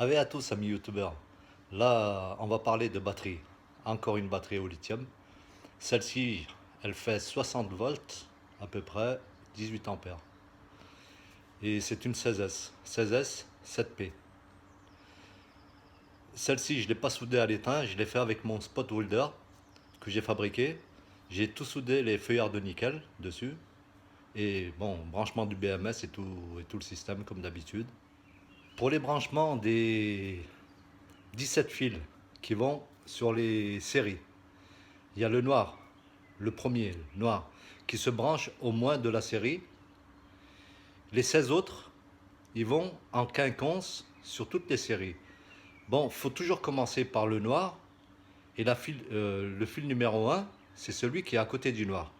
Avis à tous, amis youtubeurs. Là, on va parler de batterie. Encore une batterie au lithium. Celle-ci, elle fait 60 volts, à peu près 18 ampères. Et c'est une 16S. 16S 7P. Celle-ci, je ne l'ai pas soudée à l'étain, je l'ai fait avec mon spot welder que j'ai fabriqué. J'ai tout soudé les feuillards de nickel dessus. Et bon, branchement du BMS et tout le système comme d'habitude. Pour les branchements des 17 fils qui vont sur les séries, il y a le noir, le premier noir, qui se branche au moins de la série. Les 16 autres, ils vont en quinconce sur toutes les séries. Bon, il faut toujours commencer par le noir. Et le fil numéro un, c'est celui qui est à côté du noir.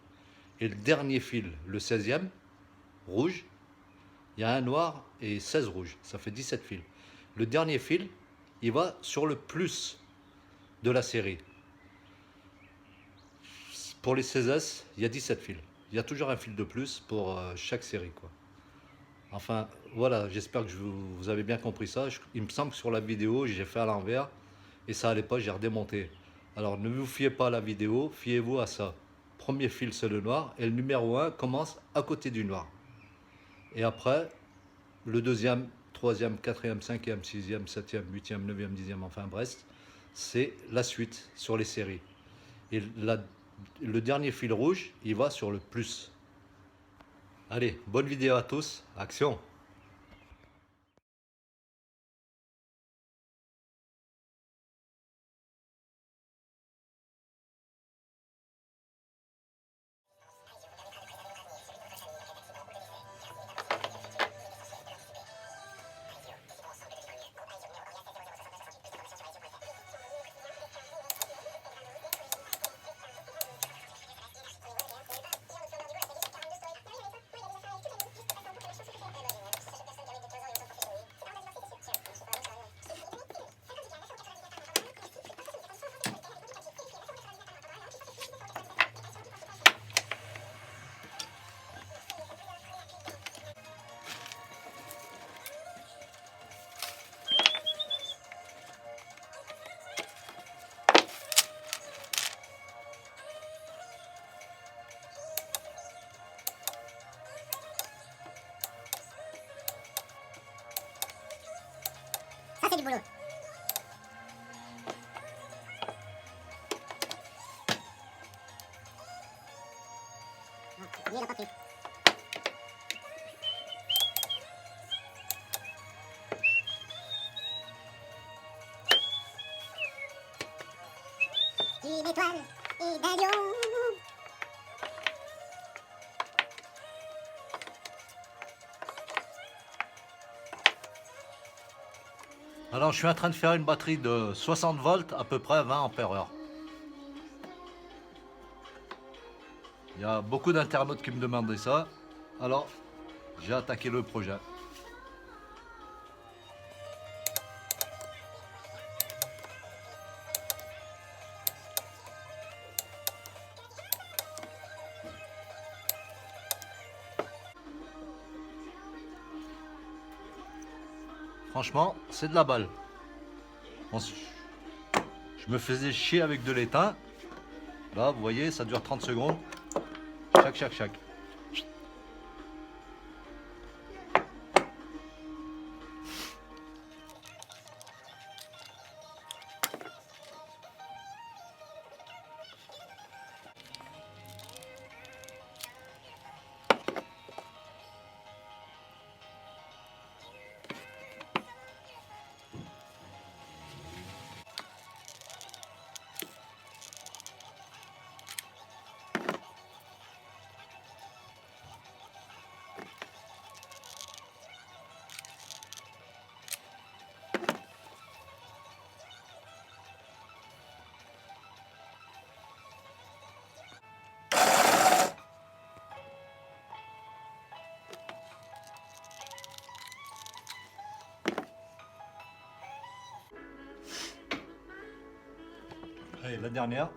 Et le dernier fil, le 16e, rouge, il y a un noir et 16 rouges. Ça fait 17 fils. Le dernier fil, il va sur le plus de la série. Pour les 16S, il y a 17 fils. Il y a toujours un fil de plus pour chaque série, quoi. Enfin, voilà, j'espère que vous avez bien compris ça. Il me semble que sur la vidéo, j'ai fait à l'envers et ça allait pas, j'ai redémonté. Alors ne vous fiez pas à la vidéo, fiez-vous à ça. Premier fil, c'est le noir et le numéro un commence à côté du noir. Et après, le deuxième, troisième, quatrième, cinquième, sixième, septième, huitième, neuvième, dixième, enfin bref, c'est la suite sur les séries. Et le dernier fil rouge, il va sur le plus. Allez, bonne vidéo à tous, action! Ça, c'est du boulot. Non, lui, il a pas pris. Une étoile et d'un lion. Alors, je suis en train de faire une batterie de 60 volts, à peu près 20 ampères heure. Il y a beaucoup d'internautes qui me demandaient ça. Alors, j'ai attaqué le projet. Franchement, c'est de la balle. Je me faisais chier avec de l'étain. Là, vous voyez, ça dure 30 secondes. Chac. Allez, la dernière.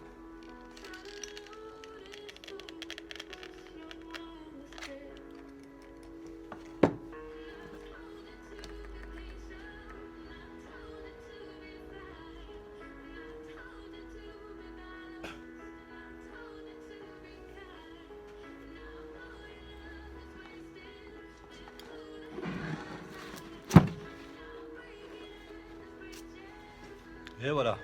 Et voilà.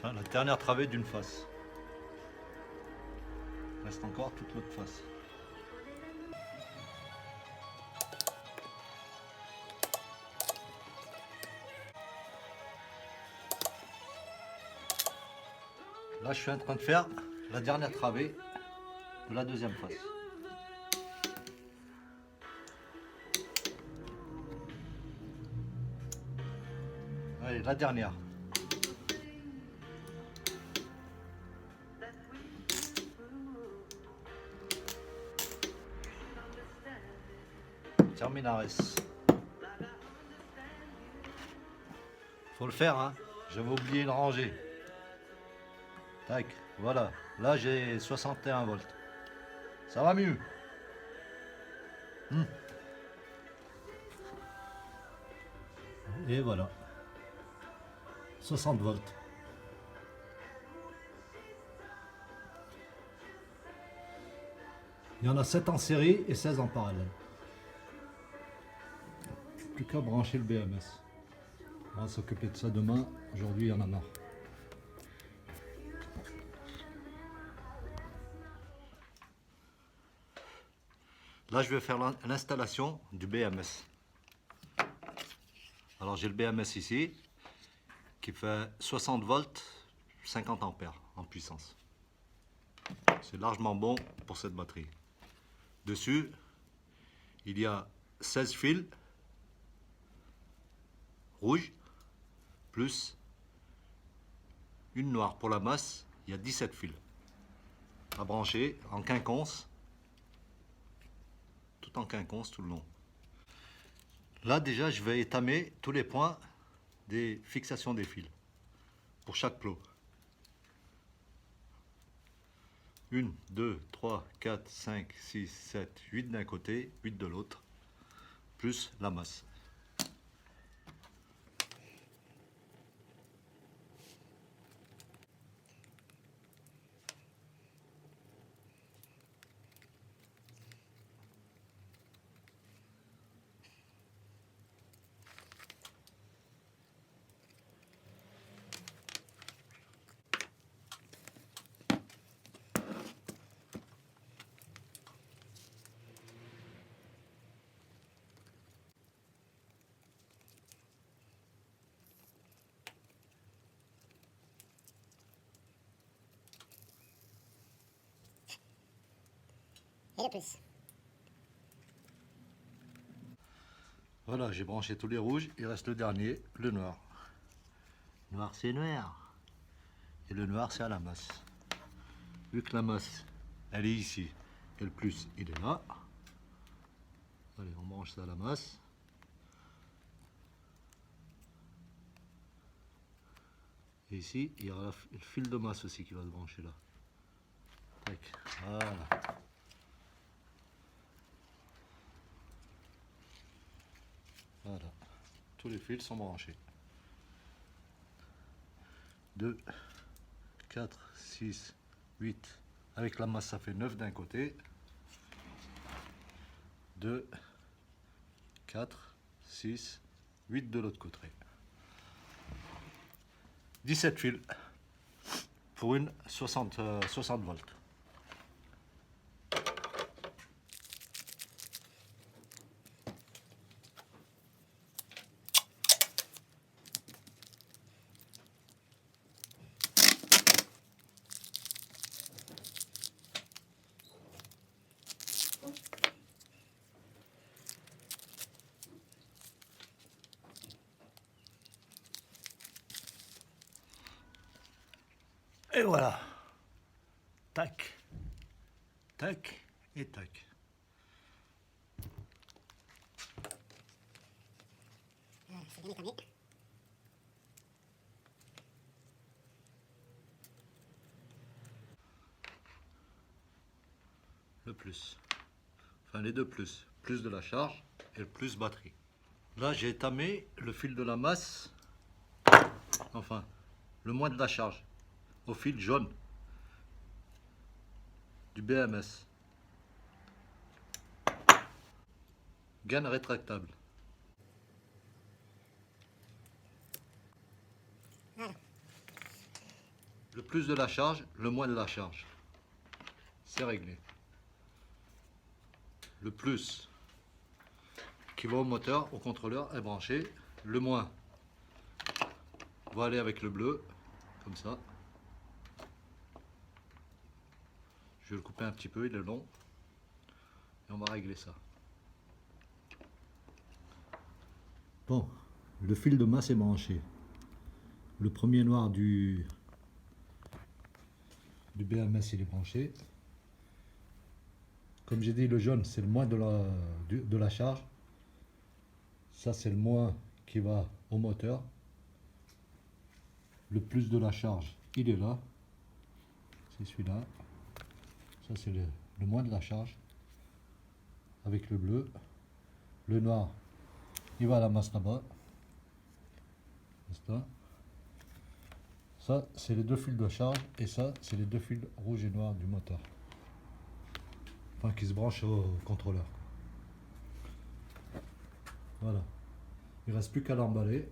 Enfin, la dernière travée d'une face. Il reste encore toute l'autre face. Là, je suis en train de faire la dernière travée de la deuxième face. Allez, la dernière. Terminares. Faut le faire, hein. J'avais oublié de ranger. Tac, voilà. Là, j'ai 61 volts. Ça va mieux. Et voilà. 60 volts. Il y en a 7 en série et 16 en parallèle. Plus qu'à brancher le BMS. On va s'occuper de ça demain. Aujourd'hui, il y en a marre. Là, je vais faire l'installation du BMS. Alors, j'ai le BMS ici qui fait 60 volts, 50 ampères en puissance. C'est largement bon pour cette batterie. Dessus, il y a 16 fils rouges plus une noire. Pour la masse, il y a 17 fils à brancher en quinconce, tout en quinconce tout le long. Là déjà, je vais étamer tous les points des fixations des fils pour chaque plot. 1, 2, 3, 4, 5, 6, 7, 8 d'un côté, 8 de l'autre, plus la masse. Et le plus. Voilà, j'ai branché tous les rouges, il reste le dernier, le noir. Noir c'est noir. Et le noir c'est à la masse. Vu que la masse, elle est ici, et le plus, il est là. Allez, on branche ça à la masse. Et ici, il y aura le fil de masse aussi qui va se brancher là. Tac, voilà. Voilà, tous les fils sont branchés. 2, 4, 6, 8. Avec la masse, ça fait 9 d'un côté. 2, 4, 6, 8 de l'autre côté. 17 fils pour une 60 volts. Et voilà. Tac, tac et tac. C'est bien étonné. Le plus. Enfin les deux plus. Plus de la charge et le plus batterie. Là j'ai étamé le fil de la masse. Enfin, le moins de la charge. Au fil jaune. Du BMS. Gaine rétractable. Voilà. Le plus de la charge, le moins de la charge. C'est réglé. Le plus qui va au moteur, au contrôleur, est branché. Le moins va aller avec le bleu, comme ça. Je vais le couper un petit peu, il est long. Et on va régler ça. Bon, le fil de masse est branché. Le premier noir du BMS il est branché. Comme j'ai dit, le jaune c'est le moins de la charge. Ça c'est le moins qui va au moteur. Le plus de la charge, il est là. C'est celui-là. Ça c'est le moins de la charge. Avec le bleu. Le noir, il va à la masse là-bas. Ça, c'est les deux fils de charge. Et ça, c'est les deux fils rouge et noir du moteur. Enfin, qui se branchent au contrôleur. Voilà. Il ne reste plus qu'à l'emballer.